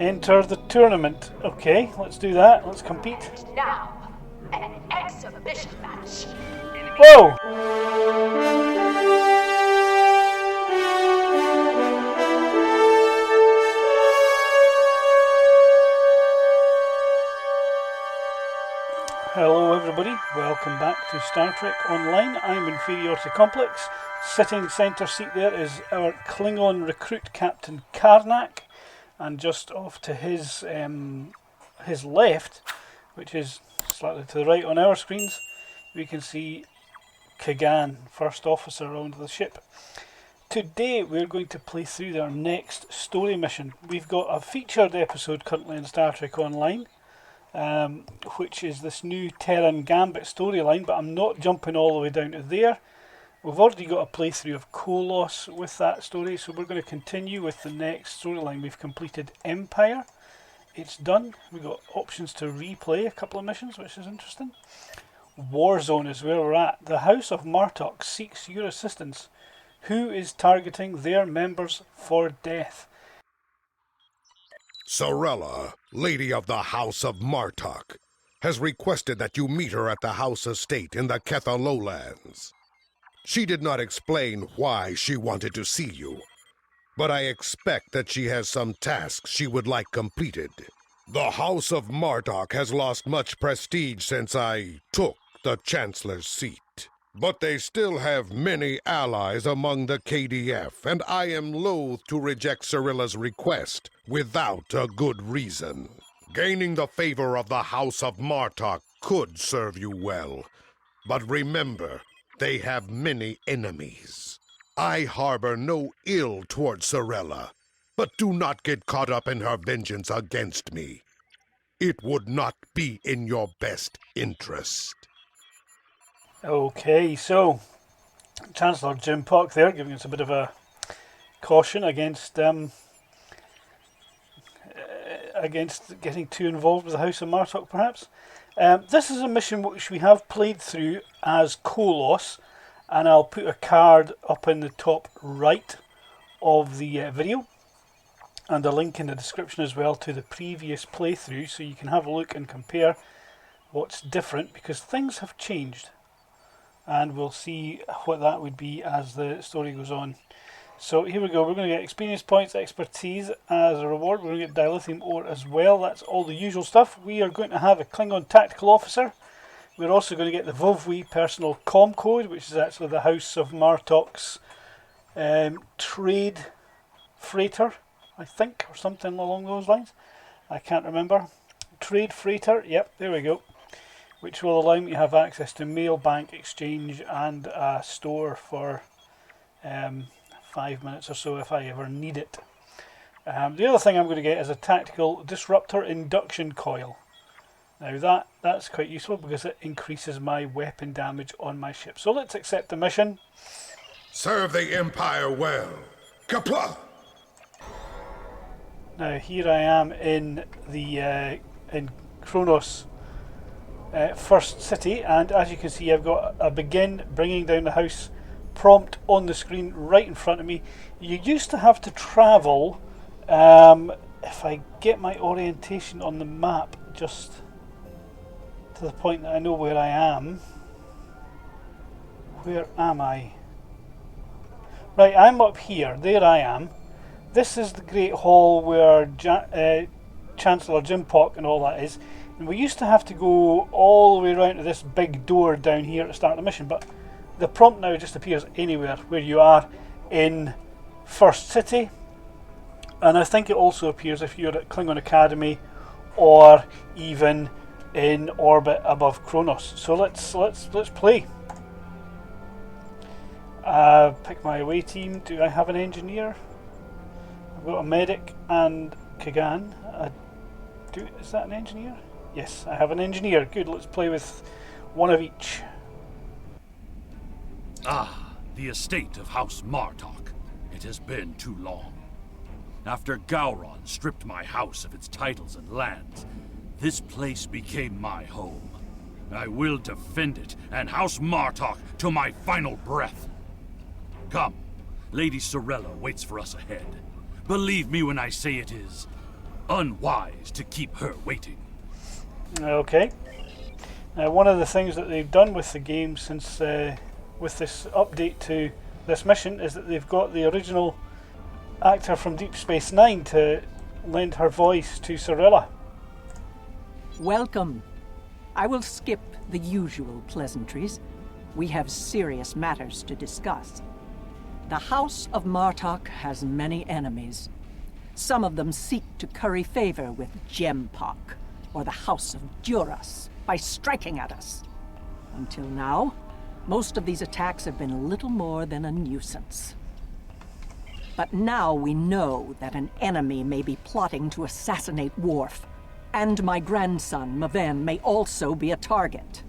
Enter the tournament. Okay, let's do that. Let's compete. Now, an exhibition match. Whoa! Hello everybody, welcome back to Star Trek Online. I'm Inferiority Complex. Sitting centre seat there is our Klingon recruit Captain Karnak, and just off to his left, which is slightly to the right on our screens, we can see Kagan, first officer on the ship. Today we're going to play through our next story mission. We've got a featured episode currently in Star Trek Online, which is this new Terran Gambit storyline, but I'm not jumping all the way down to there. We've already got a playthrough of Kolos with that story, so we're going to continue with the next storyline. We've completed Empire. It's done. We've got options to replay a couple of missions, which is interesting. Warzone is where we're at. The House of Martok seeks your assistance. Who is targeting their members for death? Sorella, Lady of the House of Martok, has requested that you meet her at the House Estate in the Ketha Lowlands. She did not explain why she wanted to see you, but I expect that she has some tasks she would like completed. The House of Martok has lost much prestige since I took the Chancellor's seat. But they still have many allies among the KDF, and I am loath to reject Sorella's request without a good reason. Gaining the favor of the House of Martok could serve you well, but remember, they have many enemies. I harbor no ill toward Sorella, but do not get caught up in her vengeance against me. It would not be in your best interest. Okay, so Chancellor Jim Pock there giving us a bit of a caution against getting too involved with the House of Martok, perhaps. This is a mission which we have played through as Kolos, and I'll put a card up in the top right of the video and a link in the description as well to the previous playthrough, so you can have a look and compare what's different, because things have changed. And we'll see what that would be as the story goes on. So here we go. We're going to get experience points, expertise as a reward. We're going to get dilithium ore as well. That's all the usual stuff. We are going to have a Klingon tactical officer. We're also going to get the Vovwi personal com code, which is actually the House of Martok's trade freighter, I think, or something along those lines. I can't remember. Trade freighter. Yep, there we go. Which will allow me to have access to mail, bank, exchange, and a store for 5 minutes or so if I ever need it. The other thing I'm going to get is a tactical disruptor induction coil. Now that's quite useful because it increases my weapon damage on my ship. So let's accept the mission. Serve the Empire well. Kapla! Now here I am in the in Kronos. First city, and as you can see I've got a begin bringing down the house prompt on the screen right in front of me. You used to have to travel, if I get my orientation on the map just to the point that I know where I am. Where am I? Right, I'm up here. There I am. This is the Great Hall where Chancellor Jim Pock and all that is. And we used to have to go all the way around to this big door down here to start the mission, but the prompt now just appears anywhere where you are in First City, and I think it also appears if you're at Klingon Academy or even in orbit above Kronos. So let's play. Pick my away team. Do I have an engineer? I've got a medic and Kagan. Is that an engineer? Yes, I have an engineer. Good, let's play with one of each. Ah, the estate of House Martok. It has been too long. After Gowron stripped my house of its titles and lands, this place became my home. I will defend it and House Martok to my final breath. Come, Lady Sorella waits for us ahead. Believe me when I say it is Unwise to keep her waiting. Okay. One of the things that they've done with the game since with this update to this mission is that they've got the original actor from Deep Space Nine to lend her voice to Cirilla. Welcome. I will skip the usual pleasantries. We have serious matters to discuss. The House of Martok has many enemies. Some of them seek to curry favor with Gempok, or the House of Duras, by striking at us. Until now, most of these attacks have been little more than a nuisance. But now we know that an enemy may be plotting to assassinate Worf, and my grandson, Maven, may also be a target.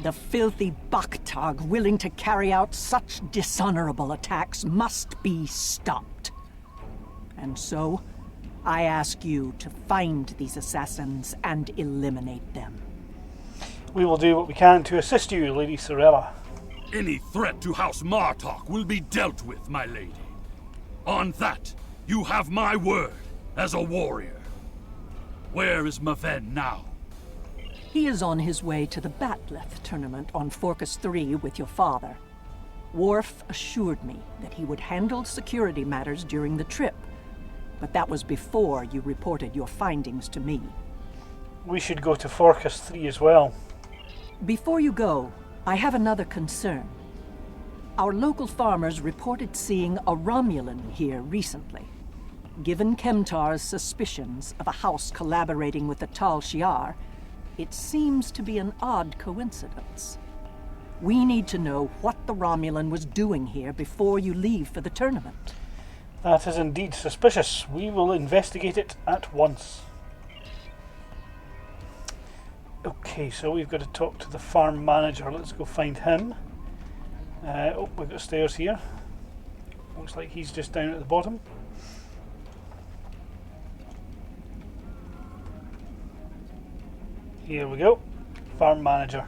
The filthy Baktag willing to carry out such dishonorable attacks must be stopped. And so, I ask you to find these assassins and eliminate them. We will do what we can to assist you, Lady Cirilla. Any threat to House Martok will be dealt with, my lady. On that, you have my word as a warrior. Where is Maven now? He is on his way to the Batleth tournament on Forcus 3 with your father. Worf assured me that he would handle security matters during the trip, but that was before you reported your findings to me. We should go to Forcus 3 as well. Before you go, I have another concern. Our local farmers reported seeing a Romulan here recently. Given Kemtar's suspicions of a house collaborating with the Tal Shiar, it seems to be an odd coincidence. We need to know what the Romulan was doing here before you leave for the tournament. That is indeed suspicious. We will investigate it at once. Okay, so we've got to talk to the farm manager. Let's go find him. We've got stairs here. Looks like he's just down at the bottom. Here we go. Farm manager.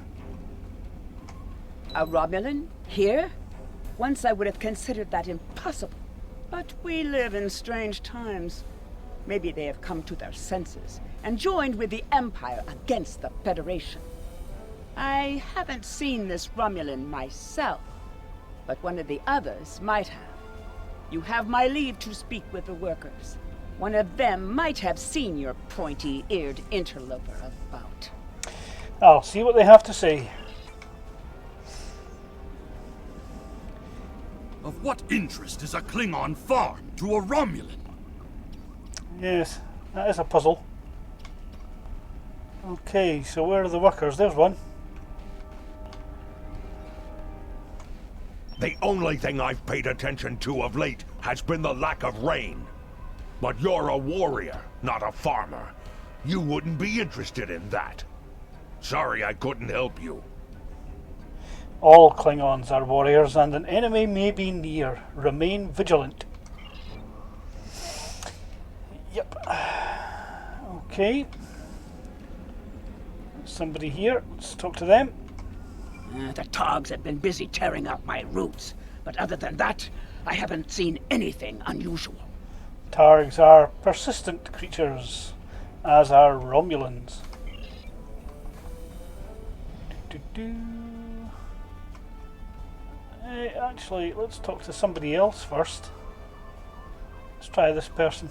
A Romulan? Here? Once I would have considered that impossible. But we live in strange times. Maybe they have come to their senses and joined with the Empire against the Federation. I haven't seen this Romulan myself, but one of the others might have. You have my leave to speak with the workers. One of them might have seen your pointy-eared interloper about. I'll see what they have to say. Of what interest is a Klingon farm to a Romulan? Yes, that is a puzzle. Okay, so where are the workers? There's one. The only thing I've paid attention to of late has been the lack of rain. But you're a warrior, not a farmer. You wouldn't be interested in that. Sorry I couldn't help you. All Klingons are warriors, and an enemy may be near. Remain vigilant. Yep. Okay. Somebody here. Let's talk to them. The Togs have been busy tearing out my roots, but other than that, I haven't seen anything unusual. Targs are persistent creatures, as are Romulans. Actually, let's talk to somebody else first. Let's try this person.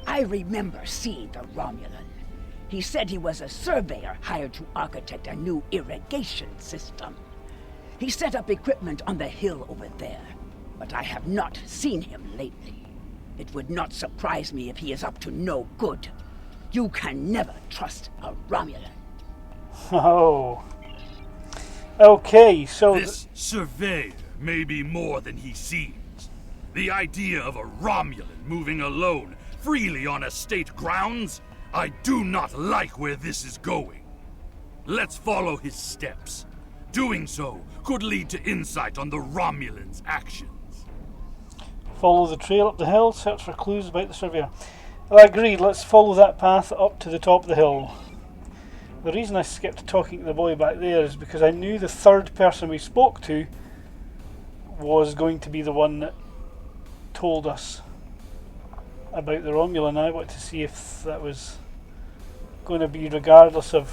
I remember seeing the Romulan. He said he was a surveyor hired to architect a new irrigation system. He set up equipment on the hill over there, but I have not seen him lately. It would not surprise me if he is up to no good. You can never trust a Romulan. Oh. Okay, so... This surveyor may be more than he seems. The idea of a Romulan moving alone, freely on estate grounds? I do not like where this is going. Let's follow his steps. Doing so could lead to insight on the Romulan's actions. Follow the trail up the hill, search for clues about the surveyor. I agreed, let's follow that path up to the top of the hill. The reason I skipped talking to the boy back there is because I knew the third person we spoke to was going to be the one that told us about the Romulan. I want to see if that was going to be regardless of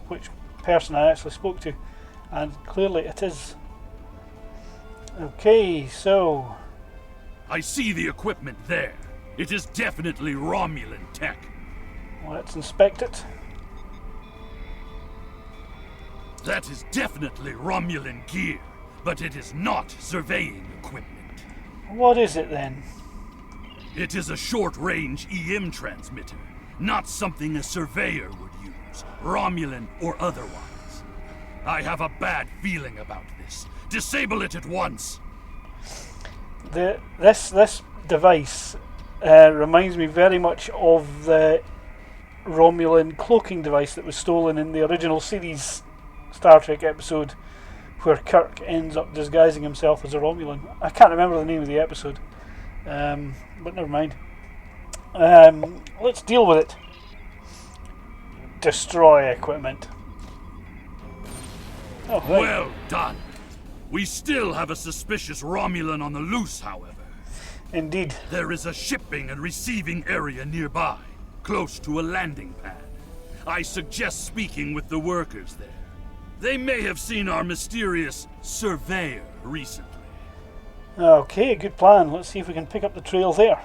which person I actually spoke to, and clearly it is. Okay, so I see the equipment there. It is definitely Romulan tech. let's inspect it. That is definitely Romulan gear, but it is not surveying equipment. What is it then? It is a short-range EM transmitter, not something a surveyor would use, Romulan or otherwise. I have a bad feeling about this. Disable it at once. This device reminds me very much of the Romulan cloaking device that was stolen in the original series Star Trek episode where Kirk ends up disguising himself as a Romulan. I can't remember the name of the episode, but never mind. Let's deal with it. Destroy equipment. Oh, right. Well done. We still have a suspicious Romulan on the loose, however. Indeed. There is a shipping and receiving area nearby, close to a landing pad. I suggest speaking with the workers there. They may have seen our mysterious surveyor recently. Okay, good plan. Let's see if we can pick up the trail there.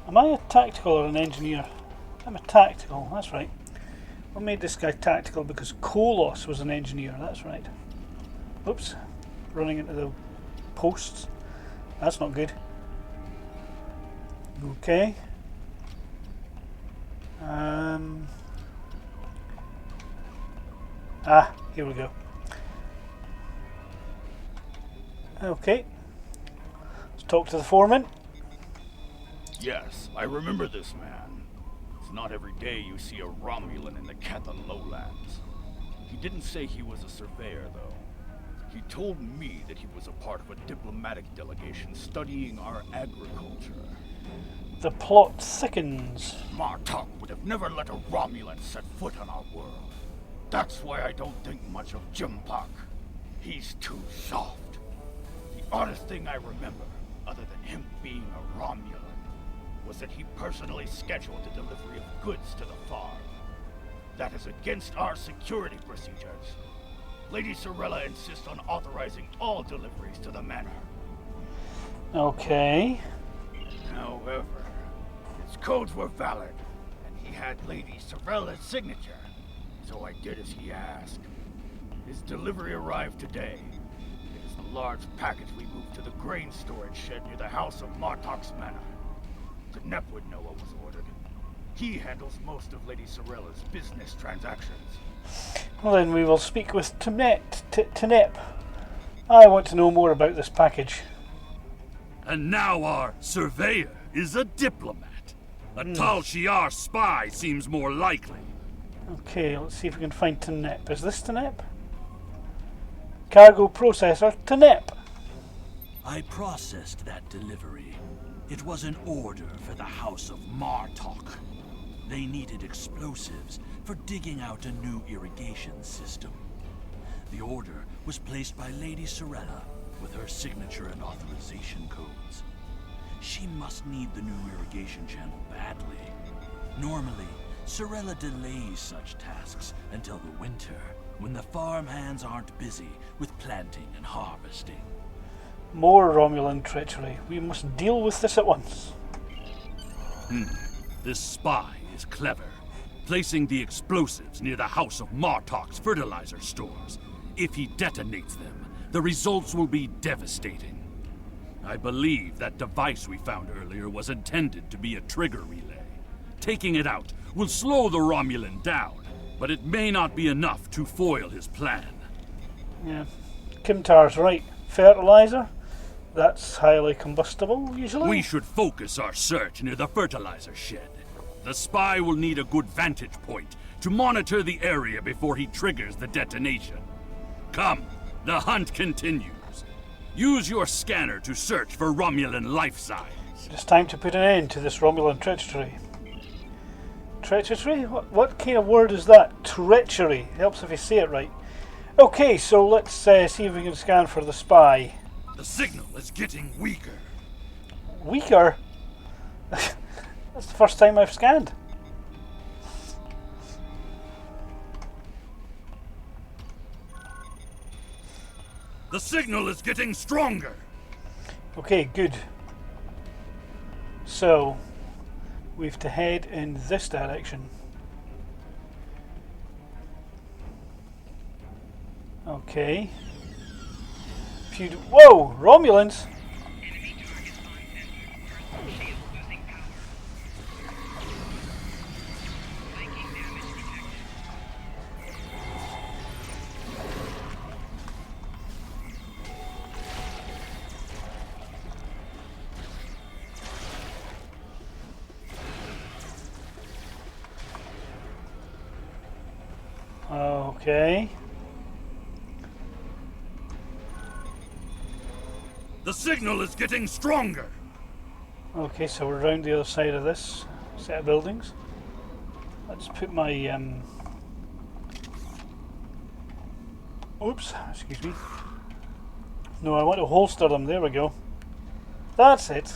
Am I a tactical or an engineer? I'm a tactical, that's right. What made this guy tactical? Because Kolos was an engineer, that's right. Oops, running into the posts. That's not good. Okay. Here we go. Okay. Let's talk to the foreman. Yes, I remember this man. It's not every day you see a Romulan in the Klingon lowlands. He didn't say he was a surveyor, though. He told me that he was a part of a diplomatic delegation studying our agriculture. The plot thickens. Martok would have never let a Romulan set foot on our world. That's why I don't think much of Jimpak. He's too soft. The oddest thing I remember, other than him being a Romulan, was that he personally scheduled the delivery of goods to the farm. That is against our security procedures. Lady Sorella insists on authorizing all deliveries to the manor. Okay. However, his codes were valid, and he had Lady Sorella's signature, so I did as he asked. His delivery arrived today. It is the large package we moved to the grain storage shed near the House of Martok's manor. Knep would know what was ordered. He handles most of Lady Sorella's business transactions. Well then we will speak with Tnep. I want to know more about this package. And now our surveyor is a diplomat. A Tal Shiar spy seems more likely. Okay, let's see if we can find Tnep. Is this Tnep? Cargo processor, Tnep. I processed that delivery. It was an order for the House of Martok. They needed explosives for digging out a new irrigation system. The order was placed by Lady Sorella with her signature and authorization codes. She must need the new irrigation channel badly. Normally, Sorella delays such tasks until the winter, when the farm hands aren't busy with planting and harvesting. More Romulan treachery. We must deal with this at once. This spy is clever, placing the explosives near the House of Martok's fertilizer stores. If he detonates them, the results will be devastating. I believe that device we found earlier was intended to be a trigger relay. Taking it out will slow the Romulan down, but it may not be enough to foil his plan. Yeah. Kimtar's right. Fertilizer? That's highly combustible, usually. We should focus our search near the fertilizer shed. The spy will need a good vantage point to monitor the area before he triggers the detonation. Come, the hunt continues. Use your scanner to search for Romulan life signs. It is time to put an end to this Romulan treachery. Treachery? What kind of word is that? Treachery. Helps if you say it right. Okay, so let's see if we can scan for the spy. The signal is getting weaker. Weaker? That's the first time I've scanned. The signal is getting stronger. Okay, good. So, we have to head in this direction. Okay. Whoa! Romulans! Okay. The signal is getting stronger. Okay, so we're around the other side of this set of buildings. Let's put my oops, excuse me. No, I want to holster them. There we go. That's it.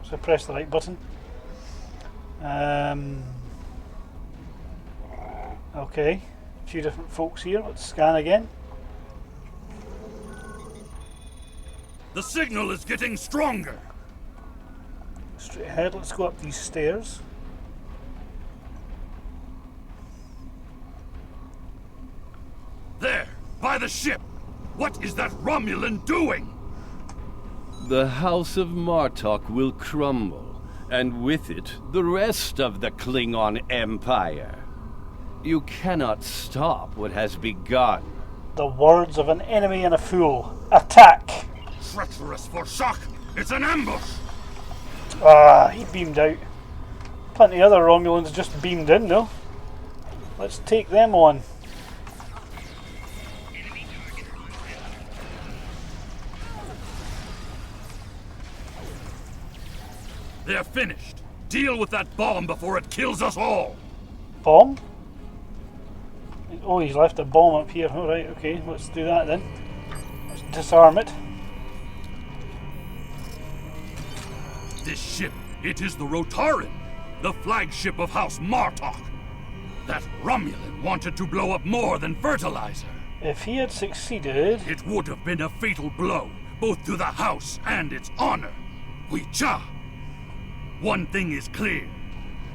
So press the right button. Okay, a few different folks here. Let's scan again. The signal is getting stronger. Straight ahead, let's go up these stairs. There, by the ship. What is that Romulan doing? The House of Martok will crumble, and with it, the rest of the Klingon Empire. You cannot stop what has begun. The words of an enemy and a fool. Attack! Treacherous for shock! It's an ambush! Ah, he beamed out. Plenty of other Romulans just beamed in though. Let's take them on. They're finished. Deal with that bomb before it kills us all. Bomb? Oh, he's left a bomb up here. Alright, okay, let's do that then. Let's disarm it. This ship, it is the Rotaran, the flagship of House Martok. That Romulan wanted to blow up more than fertilizer. If he had succeeded... It would have been a fatal blow, both to the House and its honor. Huicha! One thing is clear.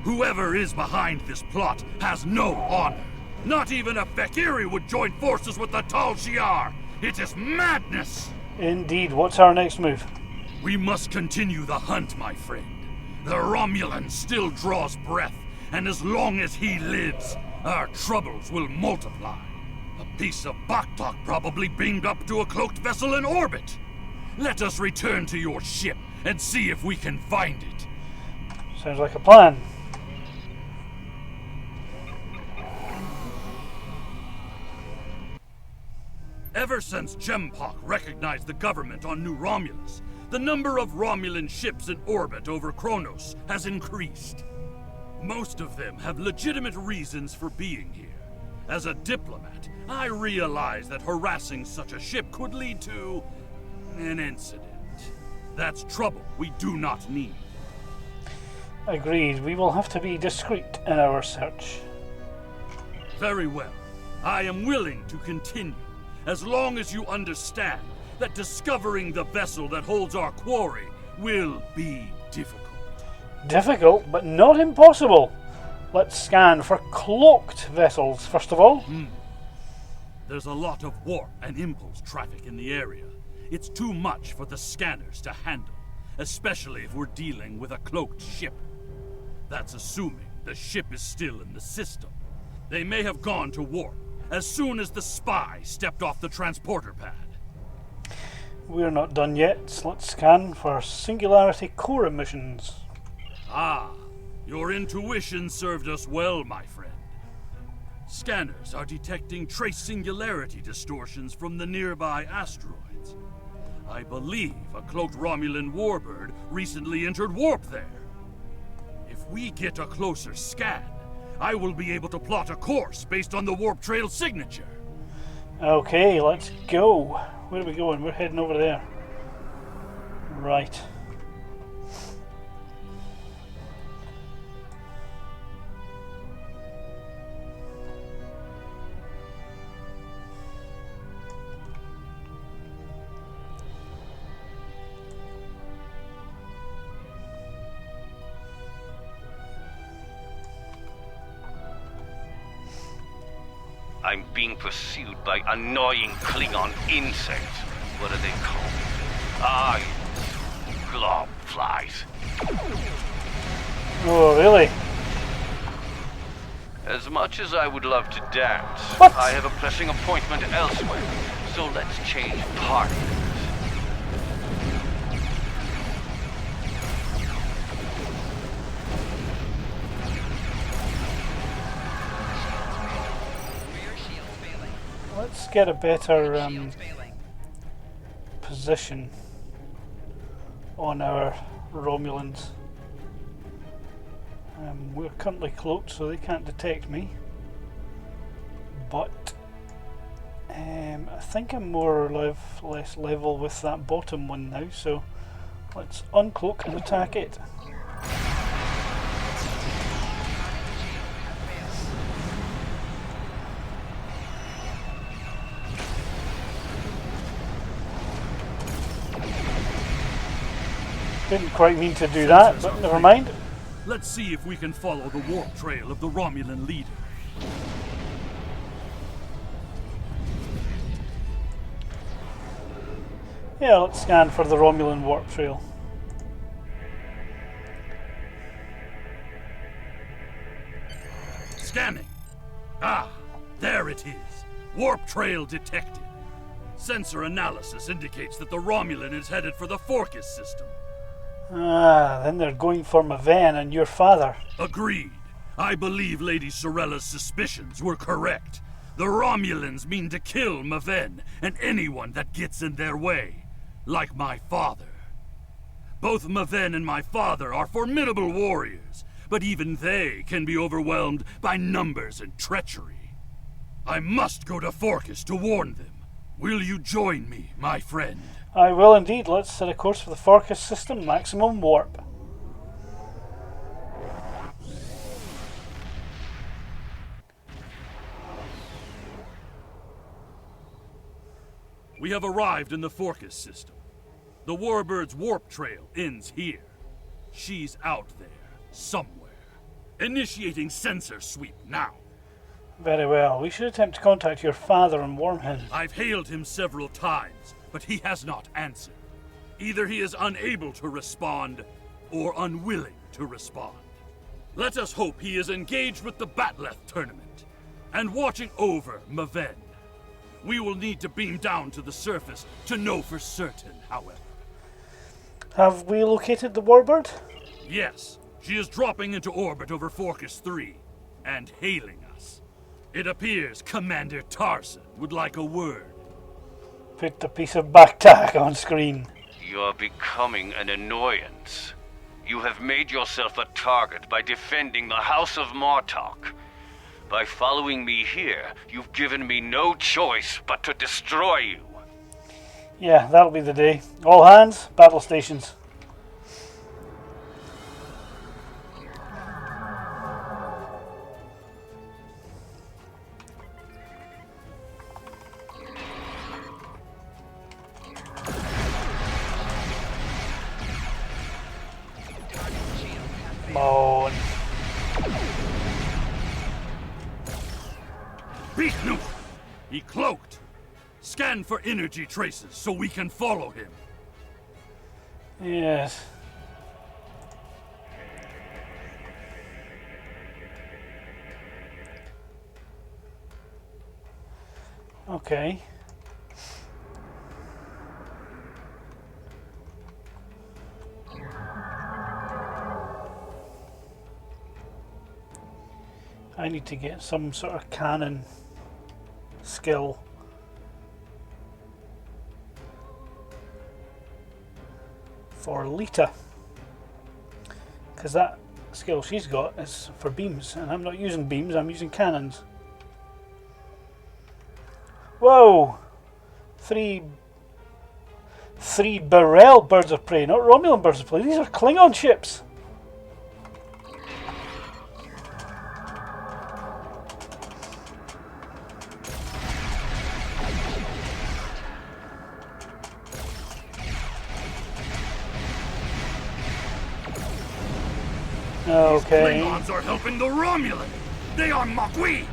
Whoever is behind this plot has no honor. Not even a Fekiri would join forces with the Tal Shiar. It is madness! Indeed, what's our next move? We must continue the hunt, my friend. The Romulan still draws breath, and as long as he lives, our troubles will multiply. A piece of Baktok probably beamed up to a cloaked vessel in orbit. Let us return to your ship and see if we can find it. Sounds like a plan. Ever since Jempok recognized the government on New Romulus, the number of Romulan ships in orbit over Kronos has increased. Most of them have legitimate reasons for being here. As a diplomat, I realize that harassing such a ship could lead to an incident. That's trouble we do not need. Agreed. We will have to be discreet in our search. Very well. I am willing to continue, as long as you understand that discovering the vessel that holds our quarry will be difficult. Difficult, but not impossible. Let's scan for cloaked vessels, first of all. There's a lot of warp and impulse traffic in the area. It's too much for the scanners to handle, especially if we're dealing with a cloaked ship. That's assuming the ship is still in the system. They may have gone to warp as soon as the spy stepped off the transporter pad. We're not done yet, so let's scan for Singularity core emissions. Ah, your intuition served us well, my friend. Scanners are detecting trace singularity distortions from the nearby asteroids. I believe a cloaked Romulan warbird recently entered warp there. If If we get a closer scan, I will be able to plot a course based on the warp trail signature. Okay, let's go. Where are we going? We're heading over there. Right. I'm being pursued by annoying Klingon insects. What are they called? Ah, glob flies. Oh, really? As much as I would love to dance, What? I have a pressing appointment elsewhere. So let's change partners. Let's get a better position on our Romulans. We're currently cloaked, so they can't detect me. But I think I'm more or less level with that bottom one now, so let's uncloak and attack it. Didn't quite mean to do that, but never mind. Let's see if we can follow the warp trail of the Romulan leader. Yeah, let's scan for the Romulan warp trail. Scanning. Ah, there it is. Warp trail detected. Sensor analysis indicates that the Romulan is headed for the Forcus system. Ah, then they're going for Maven and your father. Agreed. I believe Lady Sorella's suspicions were correct. The Romulans mean to kill Maven and anyone that gets in their way, like my father. Both Maven and my father are formidable warriors, but even they can be overwhelmed by numbers and treachery. I must go to Forcus to warn them. Will you join me, my friend? I will indeed. Let's set a course for the Forcus system, maximum warp. We have arrived in the Forcus system. The Warbird's warp trail ends here. She's out there, somewhere. Initiating sensor sweep now. Very well. We should attempt to contact your father and warn him. I've hailed him several times, but he has not answered. Either he is unable to respond, or unwilling to respond. Let us hope he is engaged with the Batleth tournament, and watching over Maven. We will need to beam down to the surface to know for certain, however. Have we located the Warbird? Yes, she is dropping into orbit over Forcus 3, and hailing us. It appears Commander Tarson would like a word. Put the piece of backtack on screen. You're becoming an annoyance. You have made yourself a target by defending the House of Martok. By following me here, you've given me no choice but to destroy you. Yeah, that'll be the day. All hands, battle stations. Come on. Beatnu! He cloaked. Scan for energy traces so we can follow him. Yes. Okay. I need to get some sort of cannon skill. For Lita. Because that skill she's got is for beams, and I'm not using beams, I'm using cannons. Whoa! Three Burrell birds of prey, not Romulan birds of prey. These are Klingon ships. Okay. These Klingons are helping the Romulan. They are Makwi.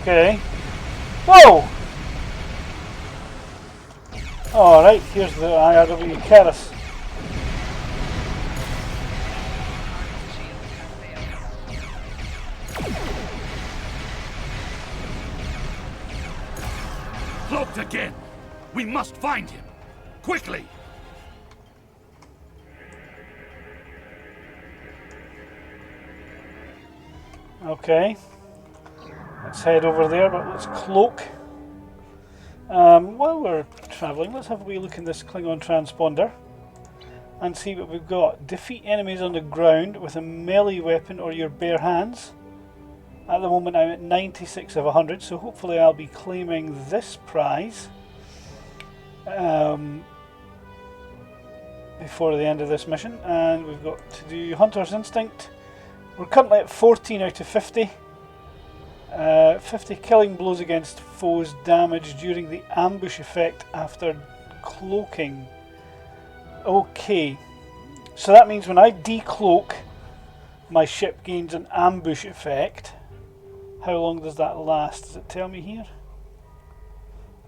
Okay. Whoa! Alright, here's the IRW Keras. Cloaked again! We must find him! Quickly! Okay. Let's head over there, but let's cloak. While we're travelling, let's have a wee look in this Klingon transponder and see what we've got. Defeat enemies on the ground with a melee weapon or your bare hands. At the moment I'm at 96 of 100, so hopefully I'll be claiming this prize before the end of this mission. And we've got to do Hunter's Instinct. We're currently at 14 out of 50. 50 killing blows against foes damage during the ambush effect after cloaking. Okay, so that means when I decloak, my ship gains an ambush effect. How long does that last? Does it tell me here?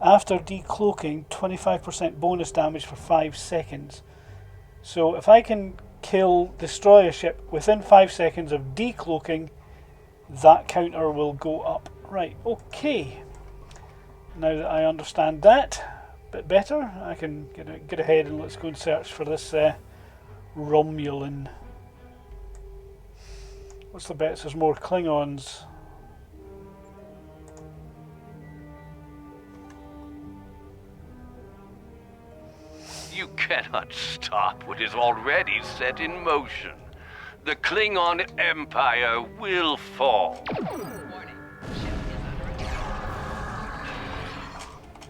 After decloaking, 25% bonus damage for 5 seconds. So if I can destroy a ship within 5 seconds of decloaking, that counter will go up. Right, okay. Now that I understand that a bit better, I can get ahead and let's go and search for this Romulan. What's the bets? There's more Klingons. You cannot stop what is already set in motion. The Klingon Empire will fall.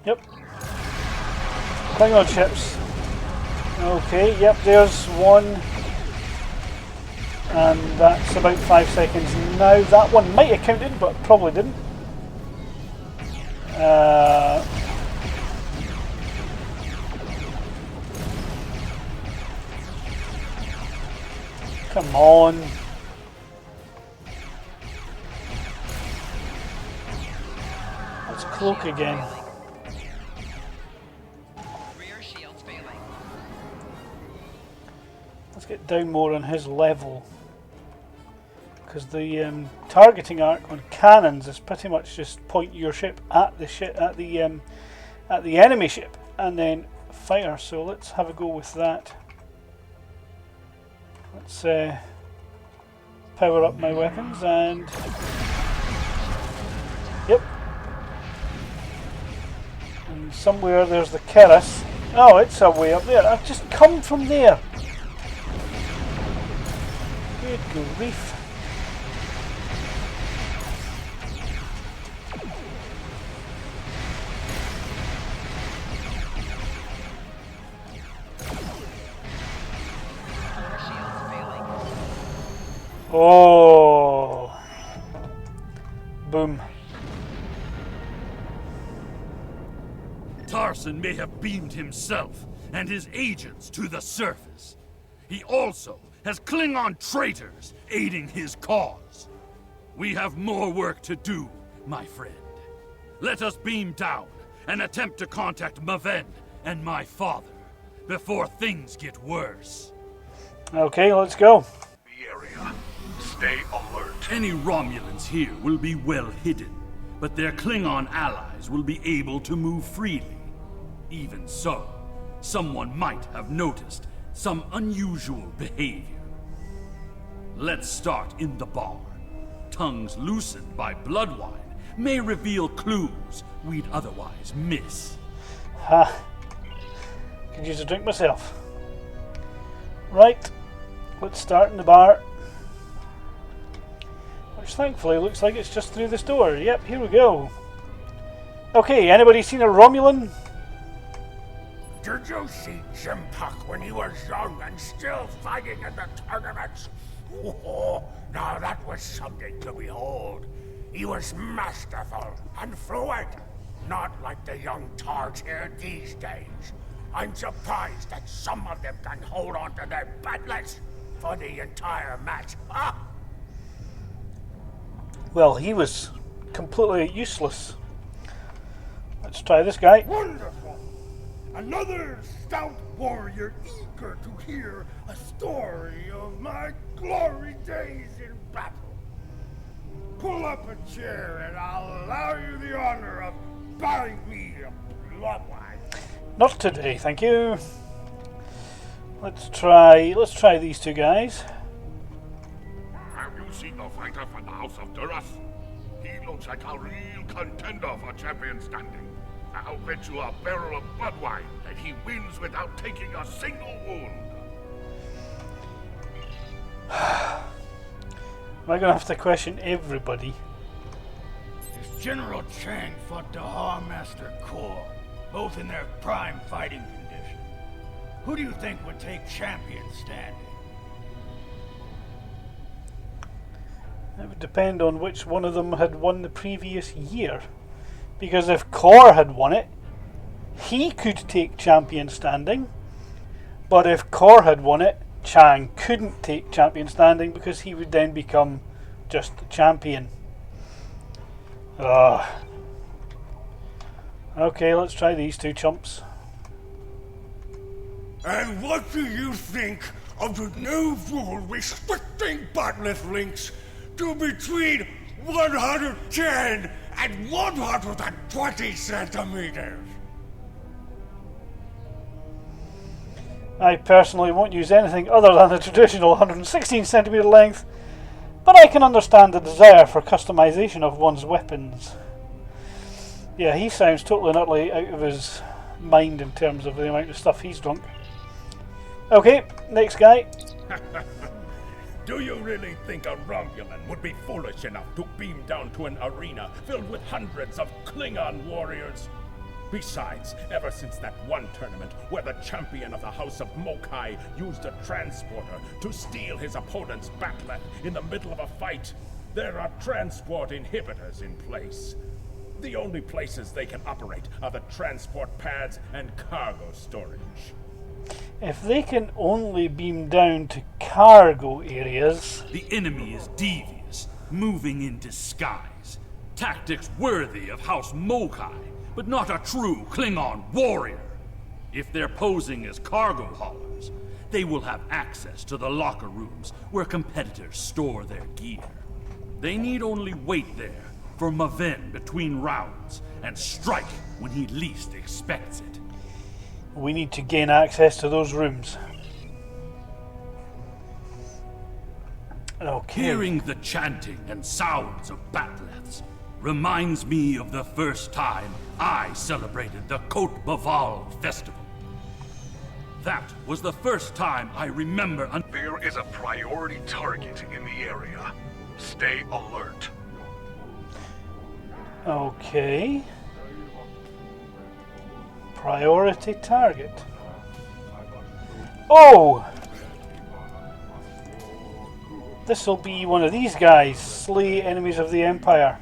Yep. Klingon ships. Okay, yep, there's one. And that's about 5 seconds now. That one might have counted, but probably didn't. Come on. Let's cloak again. Let's get down more on his level. Because the targeting arc on cannons is pretty much just point your ship at the enemy ship and then fire. So let's have a go with that. Let's power up my weapons and yep. And somewhere there's the Keras. Oh, it's a way up there. I've just come from there. Good grief. Oh, boom. Tarson may have beamed himself and his agents to the surface. He also has Klingon traitors aiding his cause. We have more work to do, my friend. Let us beam down and attempt to contact Maven and my father before things get worse. Okay, let's go. The area. Stay alert. Any Romulans here will be well hidden, but their Klingon allies will be able to move freely. Even so, someone might have noticed some unusual behavior. Let's start in the bar. Tongues loosened by blood wine may reveal clues we'd otherwise miss. Ha! Could use a drink myself. Right, let's start in the bar. Which thankfully looks like it's just through this door. Yep, here we go. Okay, anybody seen a Romulan? Did you see Jim Puck when he was young and still fighting in the tournaments? Oh, now that was something to behold. He was masterful and fluent, not like the young tards here these days. I'm surprised that some of them can hold on to their batlets for the entire match. Ah! Well, he was completely useless. Let's try this guy. Wonderful! Another stout warrior eager to hear a story of my glory days in battle. Pull up a chair and I'll allow you the honor of buying me a blood wine. Not today, thank you. Let's try these two guys. Have you seen the fighter from the House of Duras? He looks like a real contender for champion standing. I'll bet you a barrel of blood wine that he wins without taking a single wound. Am I going to have to question everybody? As General Chang fought the Master Corps, both in their prime fighting condition. Who do you think would take champion standing? It would depend on which one of them had won the previous year. Because if Kor had won it, he could take champion standing. But if Kor had won it, Chang couldn't take champion standing because he would then become just the champion. Okay, let's try these two chumps. And what do you think of the new rule restricting battleth links to between 110 and 120 centimeters? I personally won't use anything other than the traditional 116 centimeter length, but I can understand the desire for customization of one's weapons. Yeah, he sounds totally and utterly out of his mind in terms of the amount of stuff he's drunk. Okay, next guy. Do you really think a Romulan would be foolish enough to beam down to an arena filled with hundreds of Klingon warriors? Besides, ever since that one tournament where the champion of the House of Mokai used a transporter to steal his opponent's bat'leth in the middle of a fight, there are transport inhibitors in place. The only places they can operate are the transport pads and cargo storage. If they can only beam down to cargo areas... The enemy is devious, moving in disguise. Tactics worthy of House Mokai, but not a true Klingon warrior. If they're posing as cargo haulers, they will have access to the locker rooms where competitors store their gear. They need only wait there for Maven between rounds and strike when he least expects it. We need to gain access to those rooms. Okay. Hearing the chanting and sounds of bat'leths reminds me of the first time I celebrated the Côte Baval festival. That was the first time I remember. There is a priority target in the area. Stay alert. Okay. Priority target. Oh! This will be one of these guys. Slay enemies of the Empire.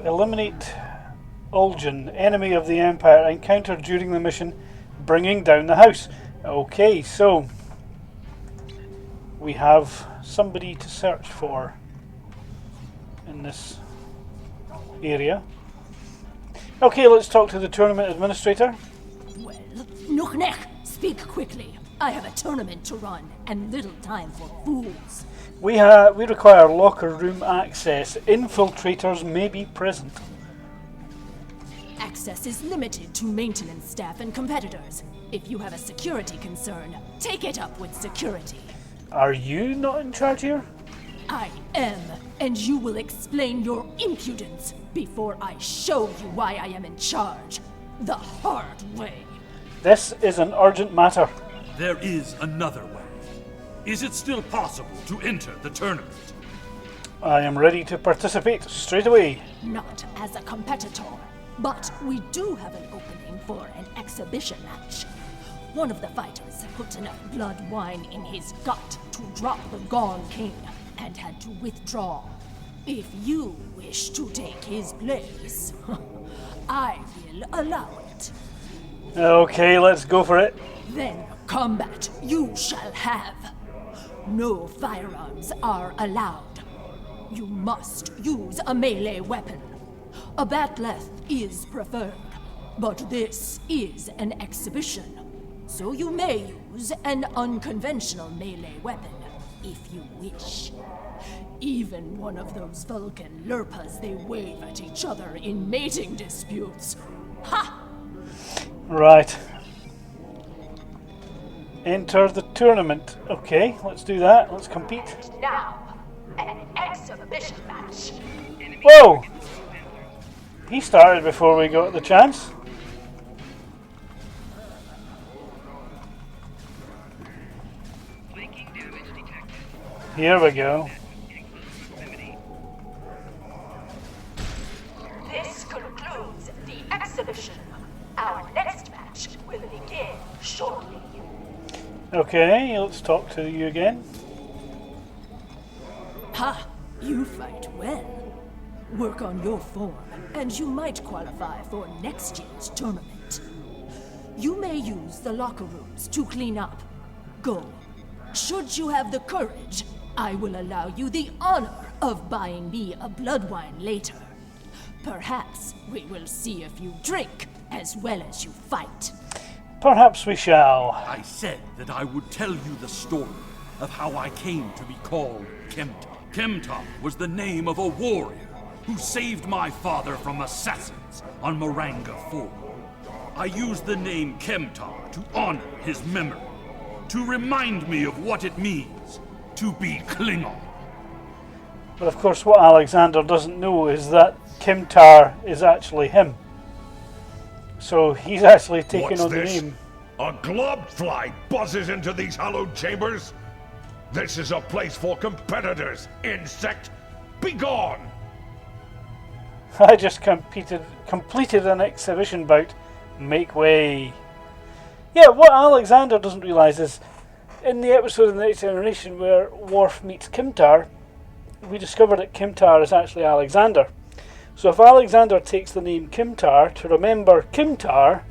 Eliminate Uljan, enemy of the Empire, encountered during the mission bringing down the house. Okay, so we have somebody to search for in this area. Okay, let's talk to the tournament administrator. Well, Nuchnek, speak quickly. I have a tournament to run and little time for fools. We require locker room access. Infiltrators may be present. Access is limited to maintenance staff and competitors. If you have a security concern, take it up with security. Are you not in charge here? I am, and you will explain your impudence before I show you why I am in charge. The hard way. This is an urgent matter. There is another way. Is it still possible to enter the tournament? I am ready to participate straight away. Not as a competitor, but we do have an opening for an exhibition match. One of the fighters put enough blood wine in his gut to drop the Gone King and had to withdraw. If you wish to take his place, I will allow it. Okay, let's go for it. Then combat you shall have. No firearms are allowed. You must use a melee weapon. A bat'leth is preferred, but this is an exhibition, so you may use an unconventional melee weapon if you wish. Even one of those Vulcan lurpas they wave at each other in mating disputes. Ha! Right. Enter the tournament. Okay, let's do that. Let's compete. Now, an exhibition match. Whoa! He started before we got the chance. Here we go. This concludes the exhibition. Our next match will begin shortly. Okay, let's talk to you again. Ha! You fight well. Work on your form, and you might qualify for next year's tournament. You may use the locker rooms to clean up. Go. Should you have the courage, I will allow you the honor of buying me a blood wine later. Perhaps we will see if you drink as well as you fight. Perhaps we shall. I said that I would tell you the story of how I came to be called Kemtar. Kemtar was the name of a warrior who saved my father from assassins on Maranga 4. I used the name Kemtar to honor his memory, to remind me of what it means to be Klingon. But of course what Alexander doesn't know is that Kemtar is actually him. So he's actually taken What's on this? the name. A globfly buzzes into these hallowed chambers? This is a place for competitors, insect! Begone! I just completed an exhibition bout. Make way. Yeah, what Alexander doesn't realise is, in the episode of The Next Generation where Worf meets Kemtar, we discovered that Kemtar is actually Alexander. So if Alexander takes the name Kemtar to remember Kemtar,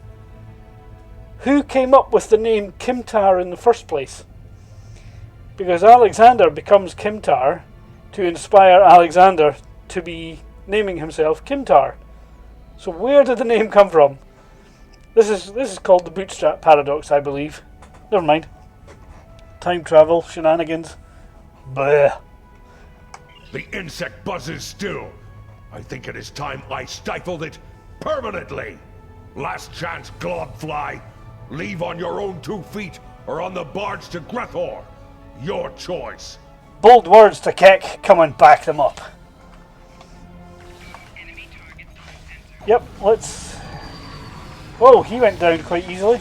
who came up with the name Kemtar in the first place? Because Alexander becomes Kemtar to inspire Alexander to be naming himself Kemtar. So where did the name come from? This is called the bootstrap paradox, I believe. Never mind. Time travel shenanigans. Bleh. The insect buzzes still. I think it is time I stifled it permanently. Last chance, globfly. Leave on your own 2 feet or on the barge to Grethor. Your choice. Bold words to Keck. Come and back them up. Yep, let's... Whoa, he went down quite easily.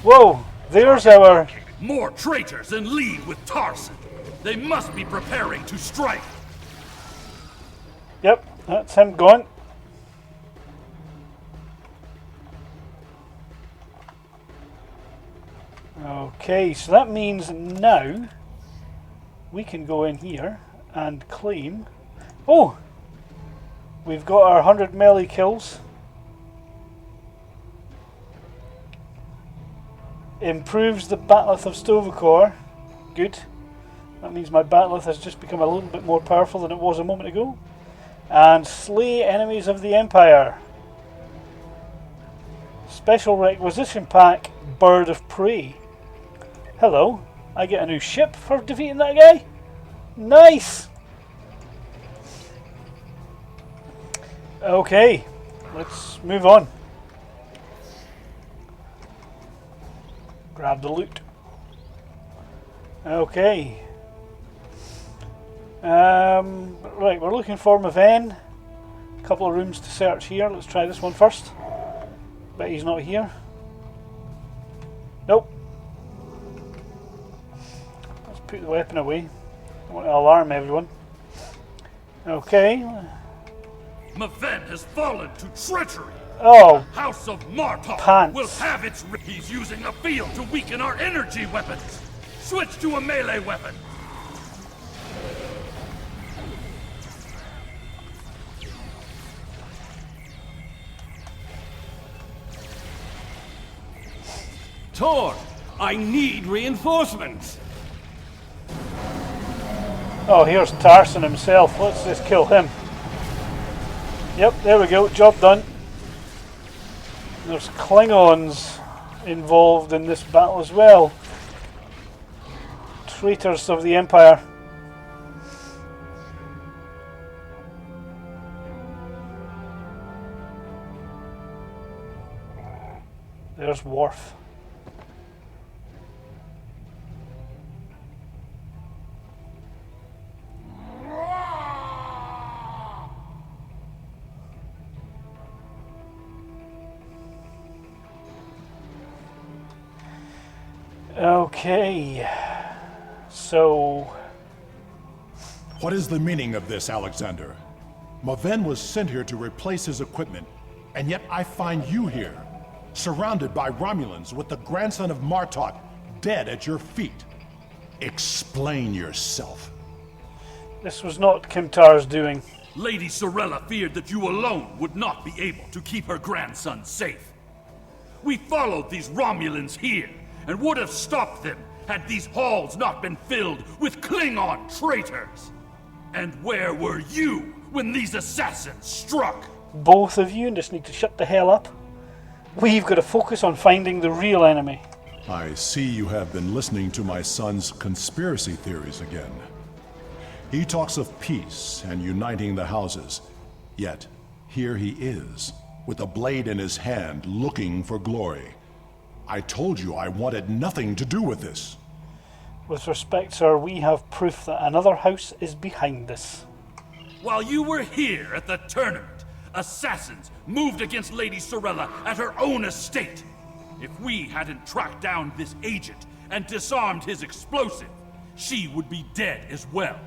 Whoa, there's our... More traitors in league with Tarson. They must be preparing to strike. Yep, that's him gone. Okay, so that means now we can go in here and claim... Oh! We've got our 100 melee kills. Improves the Bat'leth of Sto-vo-kor. Good. That means my Bat'leth has just become a little bit more powerful than it was a moment ago. And slay enemies of the Empire. Special requisition pack, Bird of Prey. Hello, I get a new ship for defeating that guy. Nice! Okay, let's move on. Grab the loot. Okay. Right, we're looking for Maven. A couple of rooms to search here. Let's try this one first. Bet he's not here. Nope. Let's put the weapon away. I want to alarm everyone. Okay. Maven has fallen to treachery. Oh, House of Martok pants. will have its... He's using a field to weaken our energy weapons. Switch to a melee weapon. Tor, I need reinforcements. Oh, here's Tarson himself. Let's just kill him. Yep, there we go. Job done. There's Klingons involved in this battle as well. Traitors of the Empire. There's Worf. Okay, so... What is the meaning of this, Alexander? Maven was sent here to replace his equipment, and yet I find you here, surrounded by Romulans with the grandson of Martok dead at your feet. Explain yourself. This was not Kimtar's doing. Lady Sorella feared that you alone would not be able to keep her grandson safe. We followed these Romulans here, and would have stopped them had these halls not been filled with Klingon traitors. And where were you when these assassins struck? Both of you just need to shut the hell up. We've got to focus on finding the real enemy. I see you have been listening to my son's conspiracy theories again. He talks of peace and uniting the houses, yet here he is, with a blade in his hand, looking for glory. I told you I wanted nothing to do with this. With respect, sir, we have proof that another house is behind this. While you were here at the tournament, assassins moved against Lady Sorella at her own estate. If we hadn't tracked down this agent and disarmed his explosive, she would be dead as well.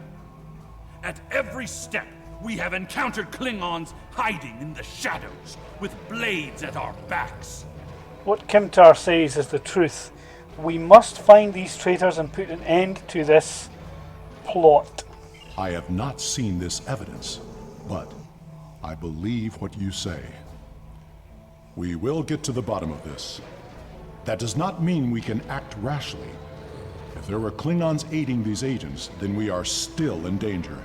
At every step, we have encountered Klingons hiding in the shadows, with blades at our backs. What Kimtar says is the truth. We must find these traitors and put an end to this plot. I have not seen this evidence, but I believe what you say. We will get to the bottom of this. That does not mean we can act rashly. If there were Klingons aiding these agents, then we are still in danger.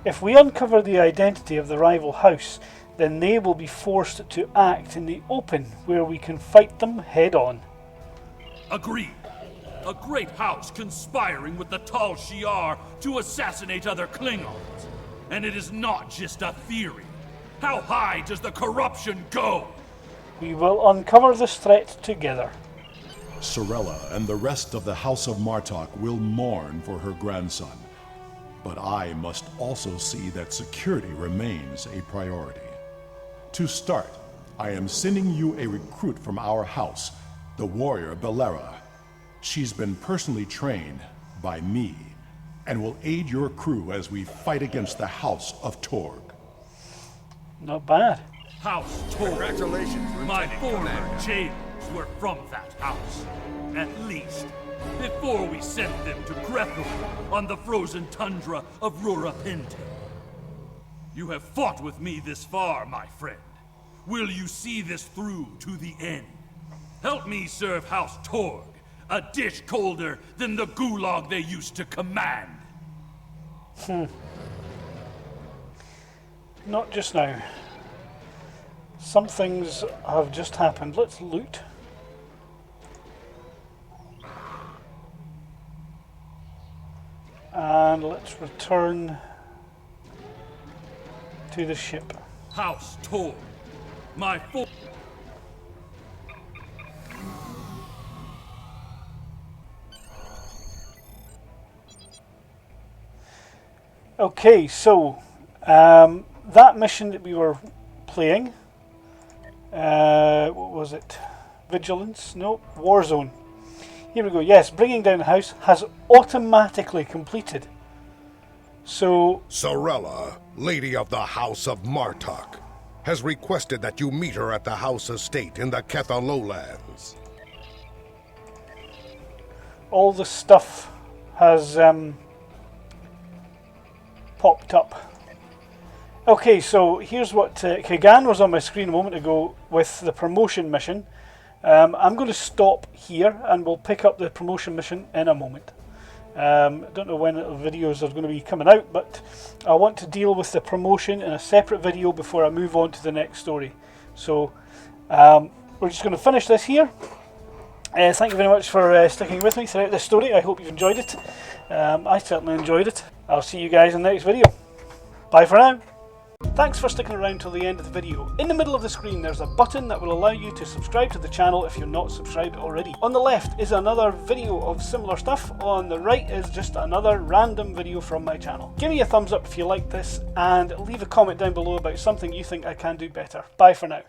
If we uncover the identity of the rival house, then they will be forced to act in the open, where we can fight them head on. Agreed. A great house conspiring with the Tal Shiar to assassinate other Klingons. And it is not just a theory. How high does the corruption go? We will uncover this threat together. Sorella and the rest of the House of Martok will mourn for her grandson. But I must also see that security remains a priority. To start, I am sending you a recruit from our house, the warrior Belera. She's been personally trained by me and will aid your crew as we fight against the House of Torg. Not bad. House Torg. Congratulations, My Lieutenant former Commander. jailers were from that house. At least, before we sent them to Grethel on the frozen tundra of Rurapente. You have fought with me this far, my friend. Will you see this through to the end? Help me serve House Torg, a dish colder than the gulag they used to command. Not just now. Some things have just happened. Let's loot. And let's return to the ship. House Tor, my full. Okay, so that mission that we were playing, what was it? Vigilance? No, Warzone. Here we go. Yes, bringing down the house has automatically completed. So Sorella, Lady of the House of Martok, has requested that you meet her at the House Estate in the Ketha Lowlands. all the stuff has popped up. Okay, so here's what Kagan was on my screen a moment ago with the promotion mission. I'm going to stop here and we'll pick up the promotion mission in a moment. Don't know when the videos are going to be coming out, but I want to deal with the promotion in a separate video before I move on to the next story. So we're just going to finish this here. Thank you very much for sticking with me throughout this story. I hope you've enjoyed it. I certainly enjoyed it. I'll see you guys in the next video. Bye for now. Thanks for sticking around till the end of the video. In the middle of the screen there's a button that will allow you to subscribe to the channel if you're not subscribed already. On the left is another video of similar stuff. On the right is just another random video from my channel. Give me a thumbs up if you like this and leave a comment down below about something you think I can do better. Bye for now.